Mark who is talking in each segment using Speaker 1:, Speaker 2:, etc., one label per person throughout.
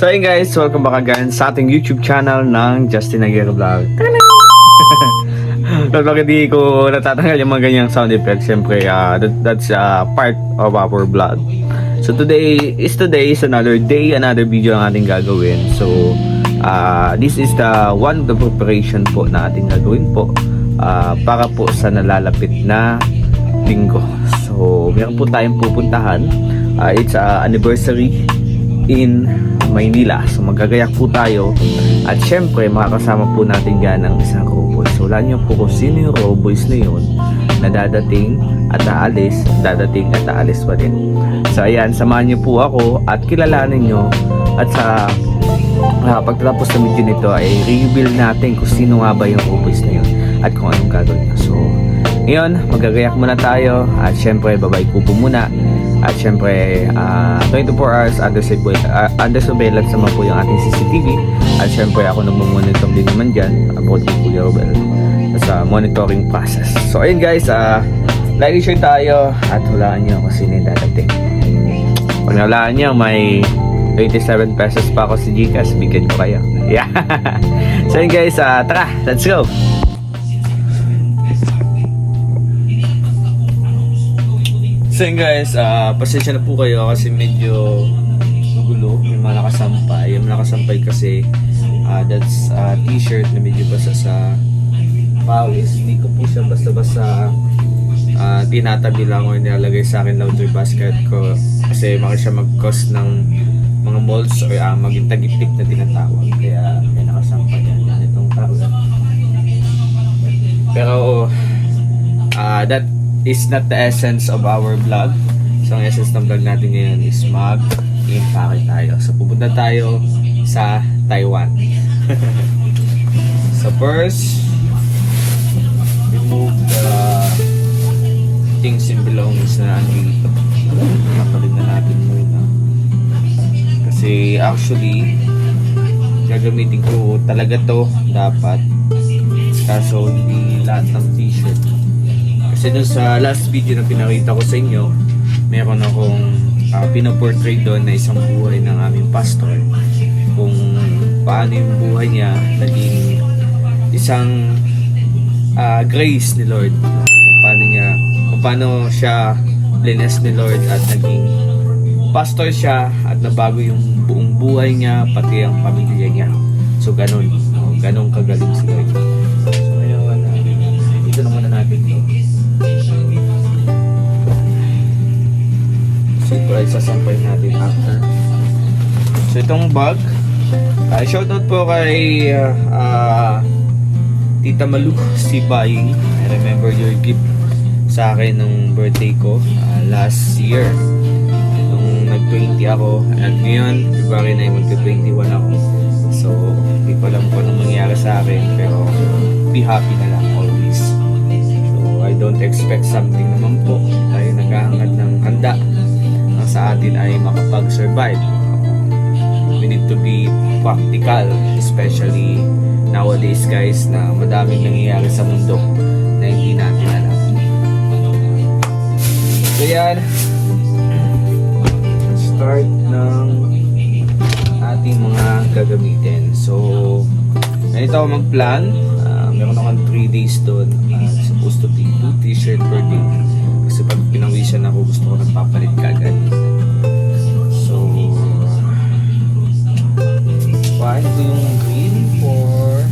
Speaker 1: So ayun guys, welcome back again sa ating YouTube channel ng Justin Aguero Vlog. But bakit di ko natatanggal yung mga ganyang sound effects? Siyempre, that's part of our vlog. So today is another day, another video ang ating gagawin. So this is the one of the preparation po na ating gagawin po para po sa nalalapit na linggo. So meron po tayong pupuntahan. It's anniversary in Maynila. So magagayak po tayo at syempre makakasama po natin dyan ang isang cowboy. So wala niyo po kung sino yung cowboys na yun na dadating at aalis pa din. So ayan, samahan niyo po ako at kilalanin niyo at sa pagtatapos ng video nito ay reveal natin kung sino nga ba yung cowboys na yun at kung anong gagawin niya. So ngayon, magagayak muna tayo at syempre babay ko po muna. At syempre, 24 hours under surveillance naman po yung ating CCTV. At syempre, ako nagmamonitor din naman dyan about kay Kuya Robel sa monitoring process. So ayun guys, like and share tayo at hulaan nyo kung sino yung dadating. Pag nahulaan nyo, may 27 pesos pa ako sa Gcash, bigyan ko kayo. Yeah. So ayun guys, tara, let's go! So yun guys, pasensya na po kayo kasi medyo magulo, may mga nakasampay. Yung nakasampay kasi that's t-shirt na medyo basa sa pawis. Hindi ko po siya basta-basta tinatabi lang o nilalagay sa akin laundry basket ko kasi baka siya mag-cause ng mga molds o maging tagipik na tinatawag. Kaya may nakasampay yan itong tawag. Pero that is not the essence of our vlog. So ang essence ng vlog natin ngayon is mag-impake tayo. So pupunta tayo sa Taiwan. So first, remove the things and belongings na andito. Napalig na natin muna. Kasi actually gagamitin ko talaga to dapat. Kaso hindi lahat ng t-shirt. Kasi dun sa last video na pinakita ko sa inyo, meron akong pinoportray doon na isang buhay ng aming pastor. Kung paano yung buhay niya naging isang grace ni Lord. Kung paano siya blessed ni Lord at naging pastor siya at nabago yung buong buhay niya, pati ang pamilya niya. So ganun kagaling si Lord. So ayun, dito naman na natin ito. Ito ay sasampay natin after. So itong bag, shoutout po kay Tita Malu si Baying. I remember your gift sa akin nung birthday ko last year nung nag-20 ako, at ngayon February na mag-21 ako. So hindi ko alam kung anong mangyari sa akin, pero be happy na lang always. So I don't expect something naman po. Tayo naghahangad ng handa sa atin ay makapag-survive. We need to be practical, especially nowadays guys na madaming nangyayari sa mundo na hindi natin alam. So yan, start ng ating mga gagamitin. So ganito ako mag-plan. Meron akong 3 days doon. Supposed to be 2 t-shirt per day. Kasi pag pinawisan ako, gusto ko nagpapalit kagad. So kuhain ko yung green for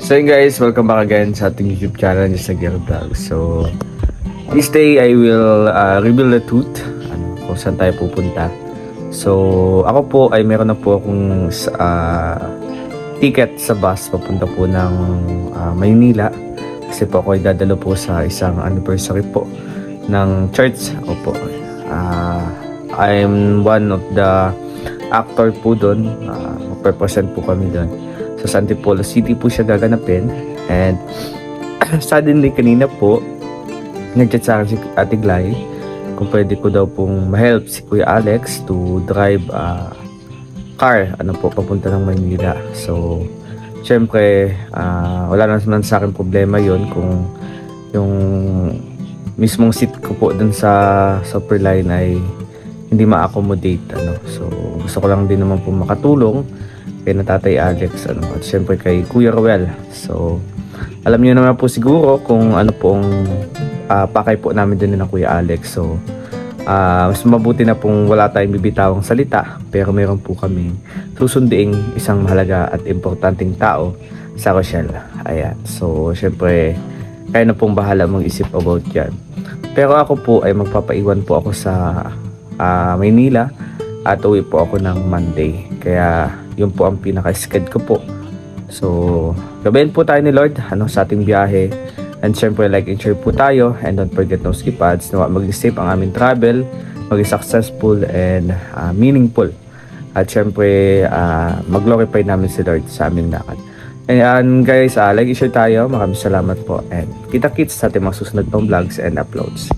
Speaker 1: So yun guys, welcome back again sa ating YouTube channel, just a Gear Vlog. So this day I will reveal the truth, kung saan tayo pupunta. So ako po ay meron na po akong ticket sa bus papunta po ng Maynila. Kasi po ako ay dadalo po sa isang anniversary po ng church. Opo. I'm one of the actor po doon. Mag-represent po kami doon. Sa San Antipolo City po siya gaganapin. And suddenly kanina po nag-chat sa akin si Ate Glay kung pwede ko daw pong ma-help si Kuya Alex to drive car po papunta ng Maynila. So syempre wala naman sa akin problema yon kung yung mismong seat ko po dun sa Superline ay hindi ma-accommodate So gusto ko lang din naman po makatulong kay Tatay Alex at syempre kay Kuya Ruel. So alam niyo naman po siguro kung ano pong pakay po namin din ng Kuya Alex. So mas mabuti na pong wala tayong bibitawang salita, pero meron po kami susundiing isang mahalaga at importanteng tao sa Rochelle. Ayan. So syempre kayo na pong bahala mag-isip about yan. Pero ako po ay magpapaiwan po ako sa Maynila at uwi po ako ng Monday. Kaya yun po ang pinaka-sked ko po. So gabayan po tayo ni Lord sa ating biyahe. And syempre like and share po tayo. And don't forget no skip ads. Mag-safe ang aming travel, maging successful and meaningful. At syempre mag-glorify namin si Lord sa aming lakad. And guys, like and share tayo. Maraming salamat po. And kita-kits sa ating mga susunod pang vlogs and uploads.